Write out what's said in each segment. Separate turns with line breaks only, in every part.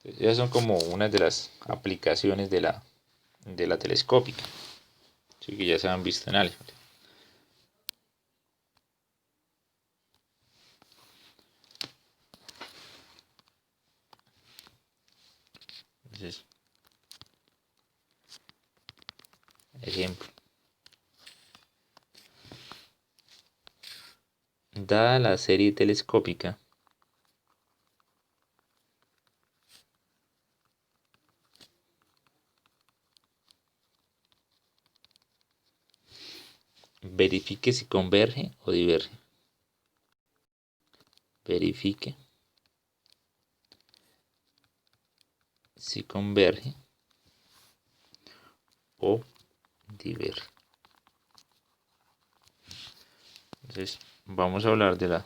Esas son como unas de las aplicaciones de la telescópica, sí, que ya se han visto en álgebra. Entonces, ejemplo. Dada la serie telescópica, verifique si converge o diverge. Verifique si converge o diverge. Entonces, vamos a hablar de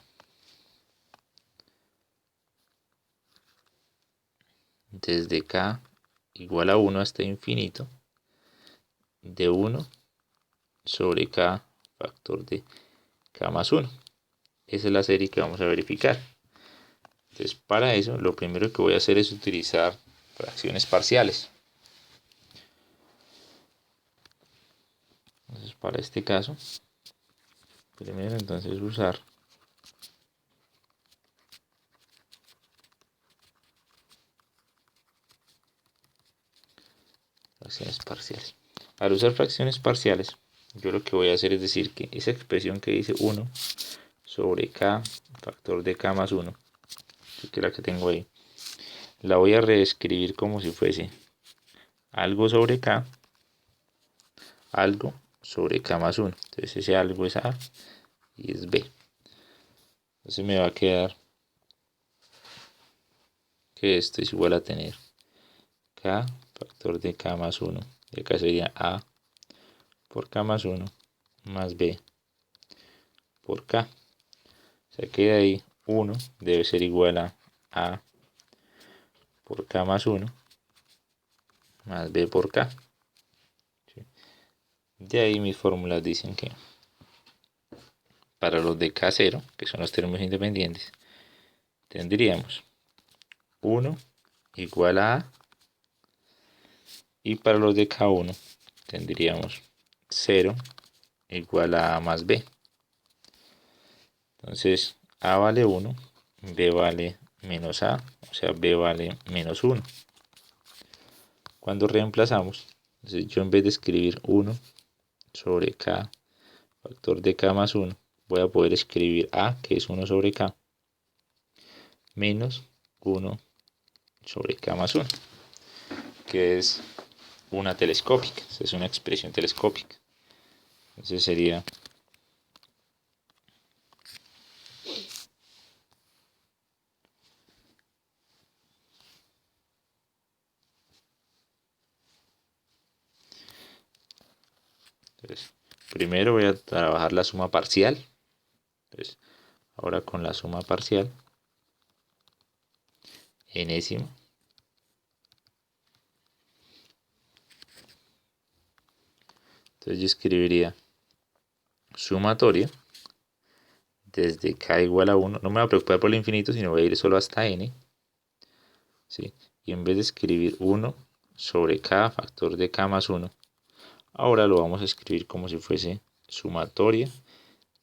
desde k igual a 1 hasta infinito, de 1 sobre k factor de k más 1. Esa es la serie que vamos a verificar. Entonces, para eso, lo primero que voy a hacer es utilizar fracciones parciales. Entonces, para este caso, primero entonces usar fracciones parciales. Al usar fracciones parciales, yo lo que voy a hacer es decir que esa expresión que dice 1 sobre k factor de k más 1, que es la que tengo ahí, la voy a reescribir como si fuese algo sobre k, algo sobre k más 1. Entonces ese algo es a y es b. Entonces me va a quedar que esto es igual a tener k factor de k más 1. Y acá sería a por k más 1 más b por k. O sea que de ahí 1 debe ser igual a por k más 1 más b por k. ¿Sí? De ahí mis fórmulas dicen que para los de k0, que son los términos independientes, tendríamos 1 igual a y para los de k1 tendríamos 0 igual a más b. Entonces a vale 1, b vale menos a, o sea b vale menos 1. Cuando reemplazamos, entonces yo en vez de escribir 1 sobre k factor de k más 1, voy a poder escribir a, que es 1 sobre k, menos 1 sobre k más 1, que es una telescópica, es una expresión telescópica. Entonces sería entonces, primero voy a trabajar la suma parcial. Entonces, ahora con la suma parcial, enésima, entonces yo escribiría sumatoria desde k igual a 1, no me voy a preocupar por el infinito, sino voy a ir solo hasta n, ¿sí? Y en vez de escribir 1 sobre k factor de k más 1, ahora lo vamos a escribir como si fuese sumatoria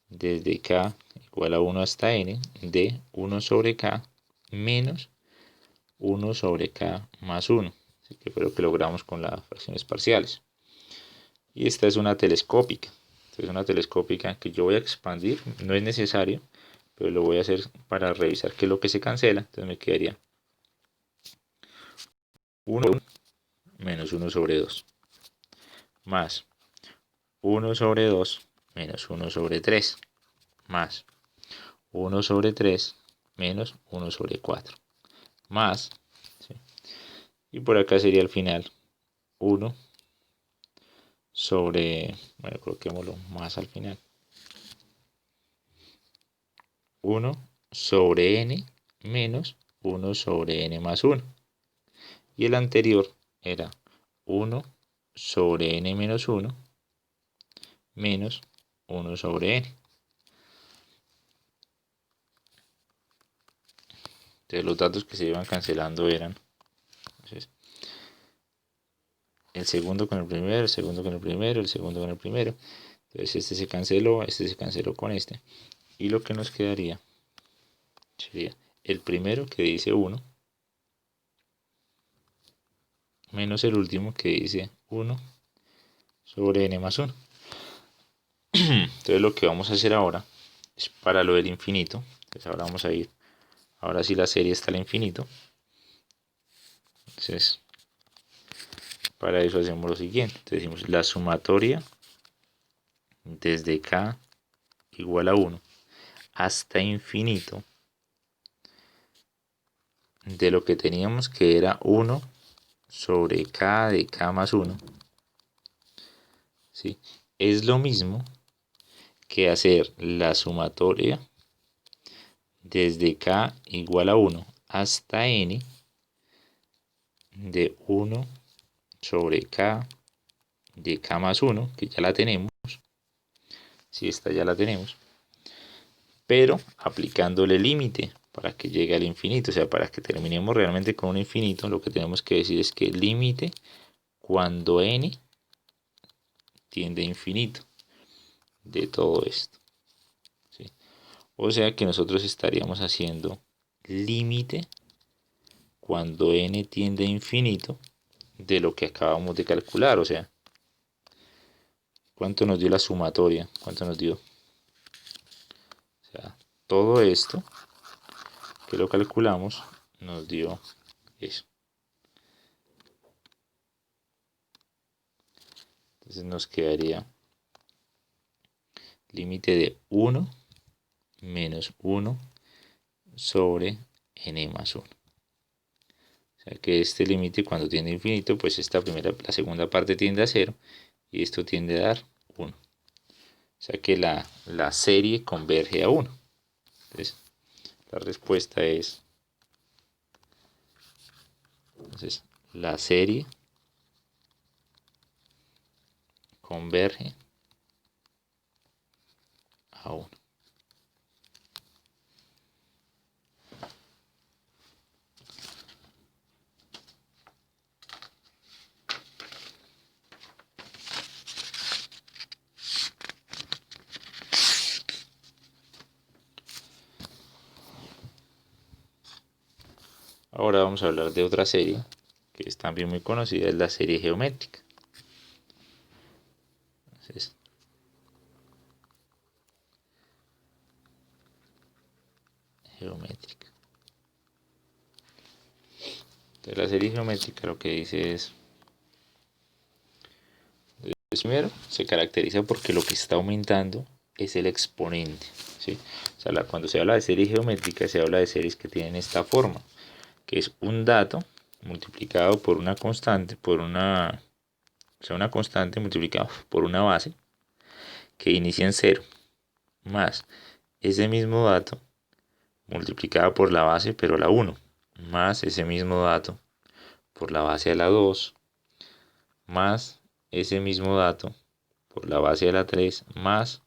desde k igual a 1 hasta n de 1 sobre k menos 1 sobre k más 1. Así que fue lo que logramos con las fracciones parciales. Y esta es una telescópica. Entonces una telescópica que yo voy a expandir, no es necesario, pero lo voy a hacer para revisar qué es lo que se cancela. Entonces me quedaría 1 menos 1 sobre 2 más 1 sobre 2 menos 1 sobre 3 más 1 sobre 3 menos 1 sobre 4 más, ¿sí? Y por acá sería al final 1 sobre, bueno, coloquémoslo más al final, 1 sobre n menos 1 sobre n más 1. Y el anterior era 1 sobre n menos 1 menos 1 sobre n. Entonces los datos que se iban cancelando eran el segundo con el primero, el segundo con el primero, el segundo con el primero. Entonces este se canceló con este. Y lo que nos quedaría sería el primero que dice 1 menos el último que dice 1 sobre n más 1. Entonces lo que vamos a hacer ahora es para lo del infinito. Entonces ahora vamos a ir, ahora sí la serie está al infinito. Entonces para eso hacemos lo siguiente. Entonces decimos la sumatoria desde k igual a 1 hasta infinito de lo que teníamos que era 1 sobre k de k más 1. ¿Sí? Es lo mismo que hacer la sumatoria desde k igual a 1 hasta n de 1 sobre k de k más 1, que ya la tenemos. Si esta ya la tenemos. Pero aplicándole límite para que llegue al infinito. O sea, para que terminemos realmente con un infinito, lo que tenemos que decir es que el límite cuando n tiende a infinito de todo esto. ¿Sí? O sea que nosotros estaríamos haciendo límite cuando n tiende a infinito de lo que acabamos de calcular. O sea, ¿cuánto nos dio la sumatoria? ¿Cuánto nos dio? O sea, todo esto que lo calculamos nos dio eso. Entonces nos quedaría límite de 1 menos 1 sobre n más 1. O sea que este límite cuando tiende a infinito, pues la segunda parte tiende a 0 y esto tiende a dar 1. O sea que la serie converge a 1. Entonces la respuesta es, entonces la serie converge a 1. Ahora vamos a hablar de otra serie que es también muy conocida, es la serie geométrica. Entonces, geométrica. Entonces, la serie geométrica lo que dice es, primero, se caracteriza porque lo que está aumentando es el exponente. ¿Sí? O sea, cuando se habla de serie geométrica, se habla de series que tienen esta forma, que es un dato multiplicado por una constante, o sea, una constante multiplicado por una base que inicia en 0, más ese mismo dato multiplicado por la base, pero la 1, más ese mismo dato por la base de la 2, más ese mismo dato por la base de la 3, más,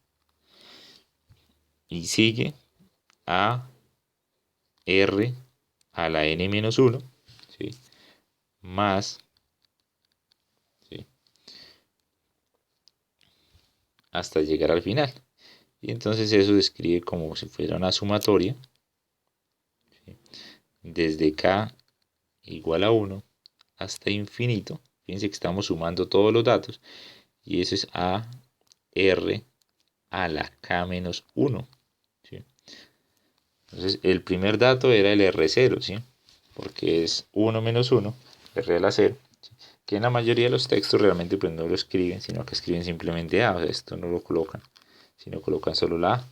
y sigue a r a la n menos 1, ¿sí? Más, ¿sí? Hasta llegar al final. Y entonces eso describe como si fuera una sumatoria, ¿sí? Desde k igual a 1 hasta infinito. Fíjense que estamos sumando todos los datos. Y eso es a r a la k menos 1. ¿Sí? Entonces el primer dato era el R0, ¿sí? Porque es 1 menos 1, R a la 0. ¿Sí? Que en la mayoría de los textos realmente pues no lo escriben, sino que escriben simplemente A. O sea, esto no lo colocan, sino colocan solo la A.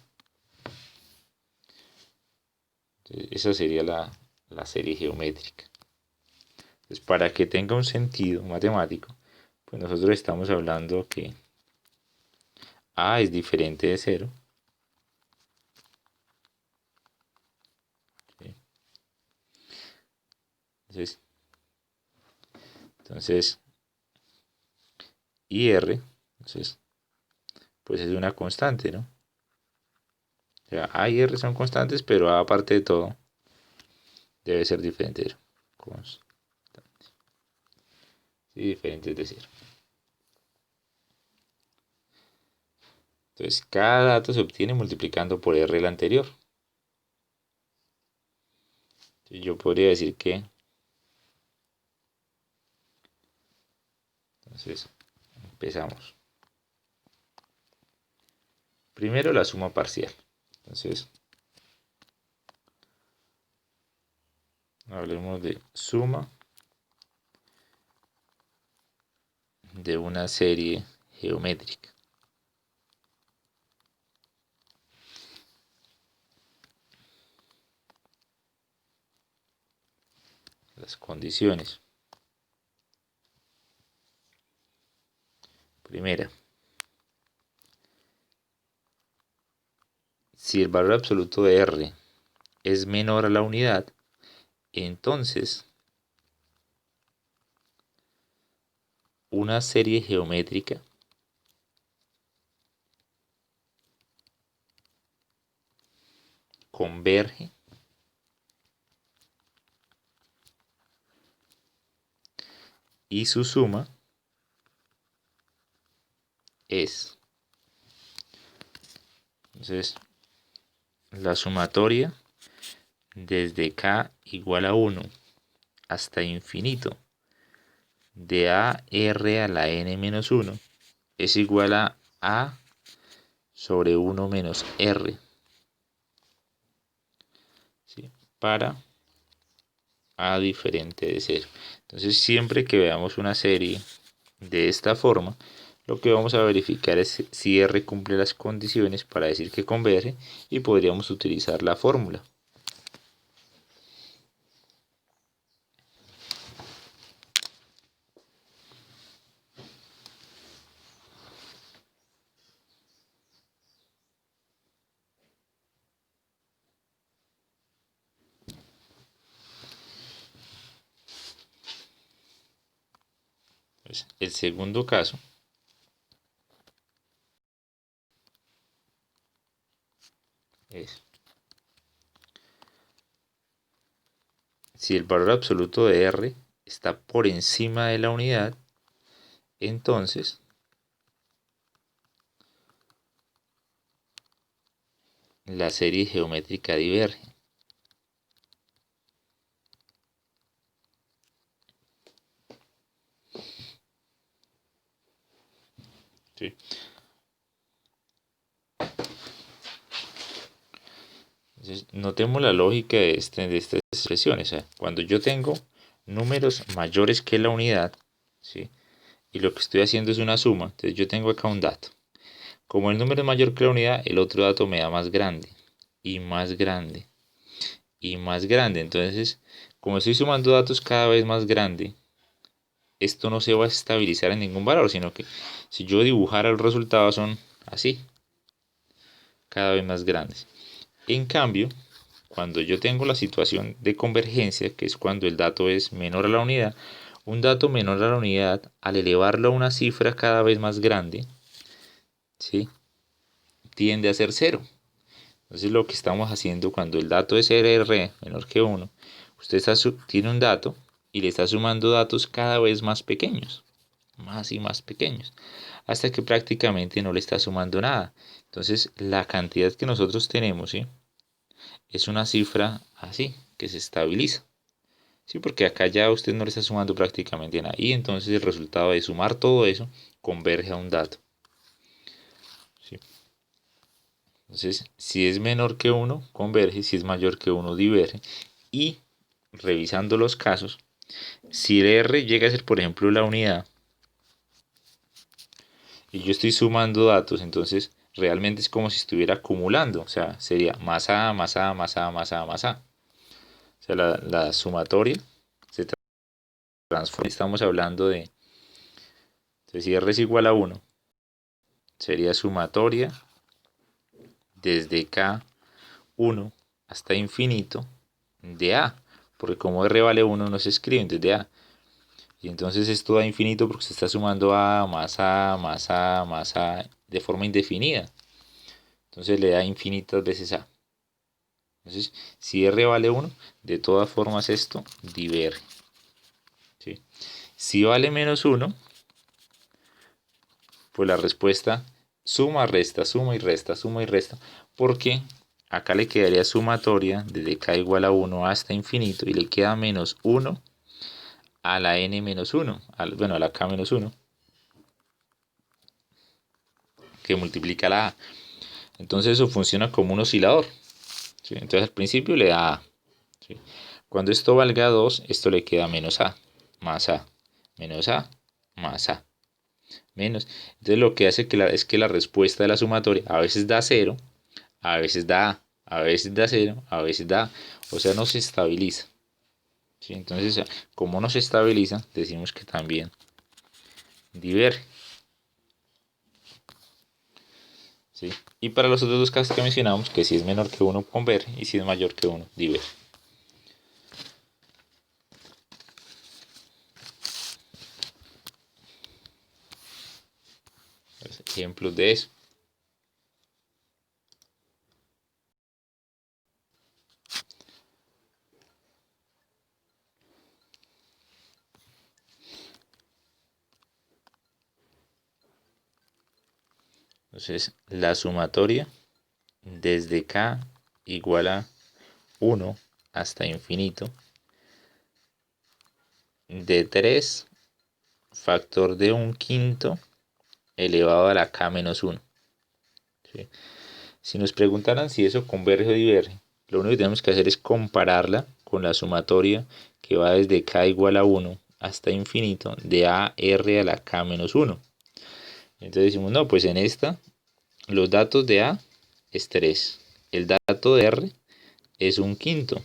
Entonces, esa sería la serie geométrica. Entonces, para que tenga un sentido matemático, pues nosotros estamos hablando que A es diferente de 0. ¿Sí? Entonces, y R, entonces, pues es una constante, ¿no? O sea, A y R son constantes, pero A aparte de todo debe ser diferente de 0. Constante. diferentes de 0. Entonces, cada dato se obtiene multiplicando por R el anterior. Entonces, yo podría decir que... Entonces, empezamos. Primero la suma parcial. Entonces, hablemos de suma de una serie geométrica. Las condiciones. Primera, si el valor absoluto de R es menor a la unidad, entonces una serie geométrica converge y su suma es. Entonces, la sumatoria desde k igual a 1 hasta infinito de AR a la n menos 1 es igual a sobre 1 menos R. ¿Sí? Para A diferente de 0. Entonces, siempre que veamos una serie de esta forma, lo que vamos a verificar es si R cumple las condiciones para decir que converge y podríamos utilizar la fórmula. Pues, el segundo caso es si el valor absoluto de R está por encima de la unidad, entonces la serie geométrica diverge. ¿Sí? Entonces, notemos la lógica de estas expresiones. Cuando yo tengo números mayores que la unidad, ¿sí? Y lo que estoy haciendo es una suma, entonces yo tengo acá un dato. Como el número es mayor que la unidad, el otro dato me da más grande, y más grande, y más grande. Entonces, como estoy sumando datos cada vez más grande, esto no se va a estabilizar en ningún valor, sino que si yo dibujara los resultados son así, cada vez más grandes. En cambio, cuando yo tengo la situación de convergencia, que es cuando el dato es menor a la unidad, un dato menor a la unidad, al elevarlo a una cifra cada vez más grande, ¿sí? Tiende a ser 0. Entonces lo que estamos haciendo cuando el dato es RR menor que 1, usted tiene un dato y le está sumando datos cada vez más pequeños, más y más pequeños, hasta que prácticamente no le está sumando nada. Entonces la cantidad que nosotros tenemos, ¿sí? Es una cifra así, que se estabiliza. Sí, porque acá ya usted no le está sumando prácticamente nada. Y entonces el resultado de sumar todo eso converge a un dato. ¿Sí? Entonces, si es menor que 1, converge. Si es mayor que 1, diverge. Y revisando los casos, si el R llega a ser, por ejemplo, la unidad, y yo estoy sumando datos, entonces realmente es como si estuviera acumulando. O sea, sería más A, más A, más A, más A, más A. O sea, la sumatoria se transforma. Estamos hablando de, entonces, si R es igual a 1, sería sumatoria desde K1 hasta infinito de A. Porque como R vale 1 no se escribe, entonces de A. Y entonces esto da infinito porque se está sumando A más A más A más A de forma indefinida. Entonces le da infinitas veces A. Entonces, si R vale 1, de todas formas esto diverge. ¿Sí? Si vale menos 1, pues la respuesta suma, resta, suma y resta, suma y resta. Porque acá le quedaría sumatoria desde k igual a 1 hasta infinito y le queda menos 1 a la n menos 1, bueno, a la k menos 1, que multiplica la a. Entonces eso funciona como un oscilador, ¿sí? Entonces al principio le da a, ¿sí? Cuando esto valga 2, esto le queda menos a, más a, menos a, más a, menos. Entonces lo que hace es que la respuesta de la sumatoria a veces da 0, a veces da a veces da 0, a veces da a. O sea, no se estabiliza, ¿sí? Entonces, como no se estabiliza, decimos que también diverge, ¿sí? Y para los otros dos casos que mencionamos, que si es menor que 1 converge y si es mayor que 1 diverge. Ejemplos de eso. Entonces, la sumatoria desde k igual a 1 hasta infinito de 3 factor de un quinto elevado a la k menos 1. ¿Sí? Si nos preguntaran si eso converge o diverge, lo único que tenemos que hacer es compararla con la sumatoria que va desde k igual a 1 hasta infinito de a r a la k menos 1. Entonces decimos, no, pues en esta los datos de a es 3, el dato de r es un quinto.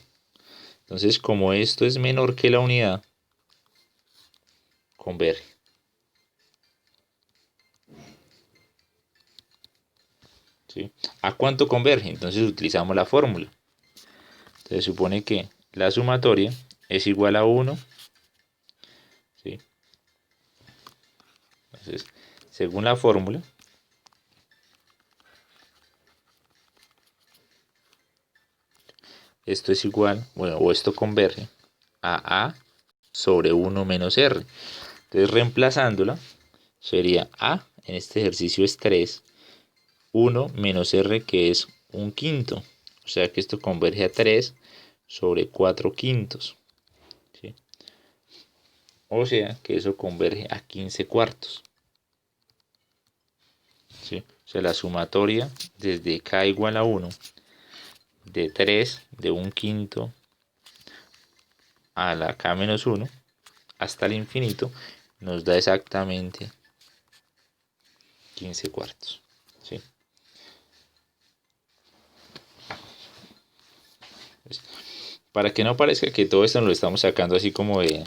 Entonces, como esto es menor que la unidad, converge. ¿Sí? ¿A cuánto converge? Entonces utilizamos la fórmula. Se supone que la sumatoria es igual a 1. ¿Sí? Entonces, según la fórmula, esto es igual, bueno, o esto converge a sobre 1 menos r. Entonces, reemplazándola, sería a, en este ejercicio es 3, 1 menos r, que es un quinto. O sea que esto converge a 3 sobre 4 quintos. ¿Sí? O sea que eso converge a 15 cuartos. ¿Sí? O sea, la sumatoria desde k igual a 1 de 3 de un quinto a la k menos 1 hasta el infinito nos da exactamente 15 cuartos. ¿Sí? Pues, para que no parezca que todo esto nos lo estamos sacando así como de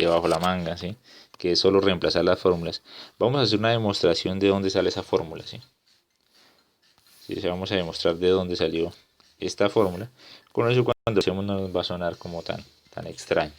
bajo la manga, ¿sí? Que es solo reemplazar las fórmulas. Vamos a hacer una demostración de dónde sale esa fórmula, ¿sí? Sí, vamos a demostrar de dónde salió esta fórmula. Con eso cuando hacemos no nos va a sonar como tan extraño.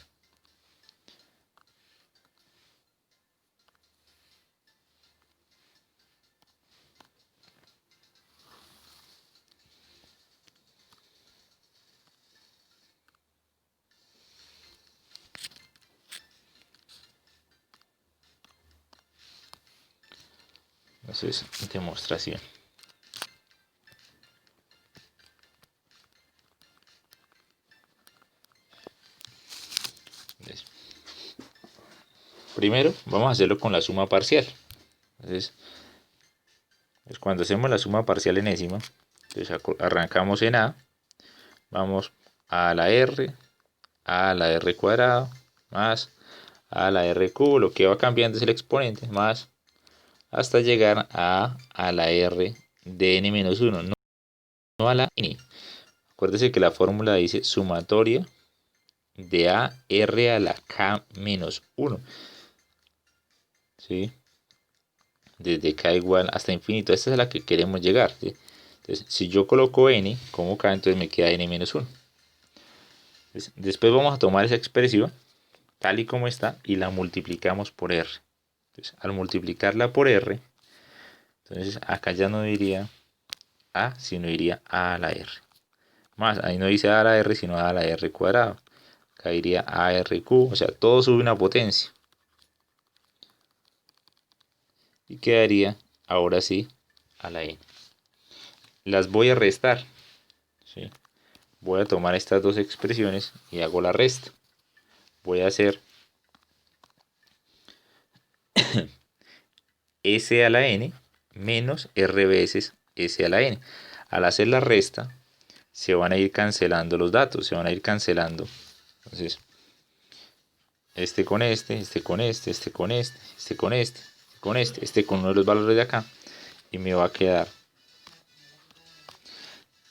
Entonces, demostración. Entonces, primero vamos a hacerlo con la suma parcial. Entonces, pues cuando hacemos la suma parcial enésima, entonces arrancamos en a, vamos a la r cuadrado, más a la r cubo, lo que va cambiando es el exponente, más hasta llegar a la r de n menos 1, no a la n. Acuérdese que la fórmula dice sumatoria de a r a la k menos 1. ¿Sí? Desde k igual hasta infinito. Esta es a la que queremos llegar. ¿Sí? Entonces, si yo coloco n como k, entonces me queda n menos 1. Entonces, después vamos a tomar esa expresión tal y como está y la multiplicamos por r. Entonces, al multiplicarla por r, entonces acá ya no diría a, sino iría a la r. Más, ahí no dice a la r, sino a la r cuadrado. acá iría ARQ, o sea, todo sube una potencia. Y quedaría, ahora sí, a la n. Las voy a restar, ¿sí? Voy a tomar estas dos expresiones y hago la resta. Voy a hacer S a la n menos R veces S a la n. Al hacer la resta, se van a ir cancelando los datos, se van a ir cancelando. Entonces, este con este, este con este, este con este, este con este, con este con uno de los valores de acá. Y me va a quedar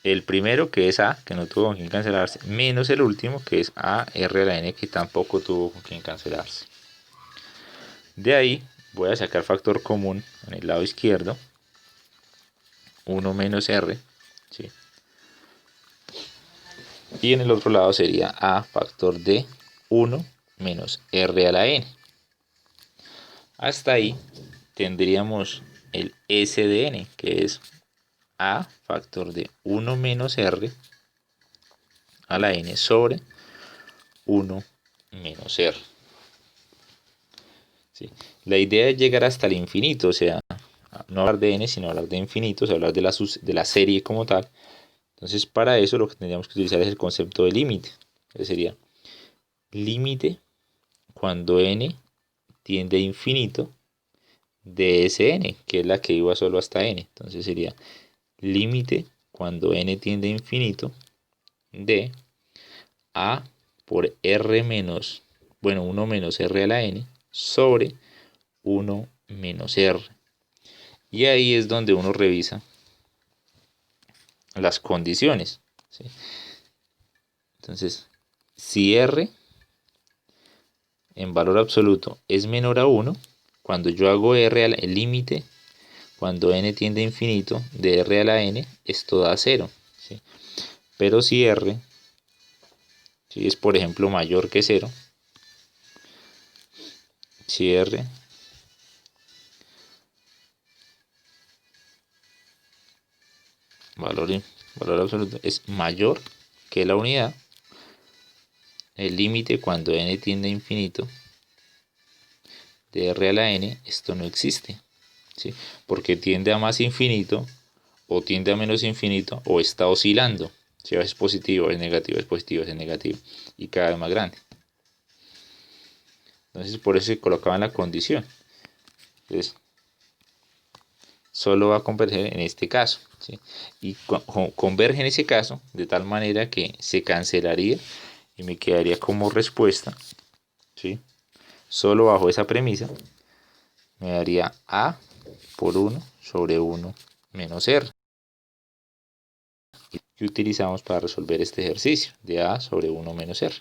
el primero, que es A, que no tuvo con quién cancelarse, menos el último, que es A R a la n, que tampoco tuvo con quién cancelarse. De ahí voy a sacar factor común en el lado izquierdo. 1 menos R, ¿sí? Y en el otro lado sería A factor de 1 menos R a la n. Hasta ahí tendríamos el S de n, que es A factor de 1 menos R a la n sobre 1 menos R. ¿Sí? La idea es llegar hasta el infinito, o sea, no hablar de n, sino hablar de infinito, o sea, hablar de la serie como tal. Entonces, para eso lo que tendríamos que utilizar es el concepto de límite. Sería límite cuando n tiende a infinito de Sn, que es la que iba solo hasta n. Entonces sería límite cuando n tiende a infinito de A por R menos, bueno, 1 menos R a la n sobre 1 menos R. Y ahí es donde uno revisa las condiciones, ¿sí? Entonces, si R en valor absoluto es menor a 1, cuando yo hago R el límite, cuando n tiende a infinito de R a la n, esto da 0, ¿sí? Pero si R, si es por ejemplo mayor que 0, si R valor absoluto es mayor que la unidad, el límite cuando n tiende a infinito de R a la n, esto no existe, ¿sí? Porque tiende a más infinito, o tiende a menos infinito, o está oscilando. Si es positivo, es negativo, es positivo, es negativo, y cada vez más grande. Entonces, por eso se colocaba en la condición. Entonces, solo va a converger en este caso, ¿sí? Y converge en ese caso de tal manera que se cancelaría y me quedaría como respuesta, ¿sí? Solo bajo esa premisa me daría A por 1 sobre 1 menos R, que utilizamos para resolver este ejercicio de A sobre 1 menos R.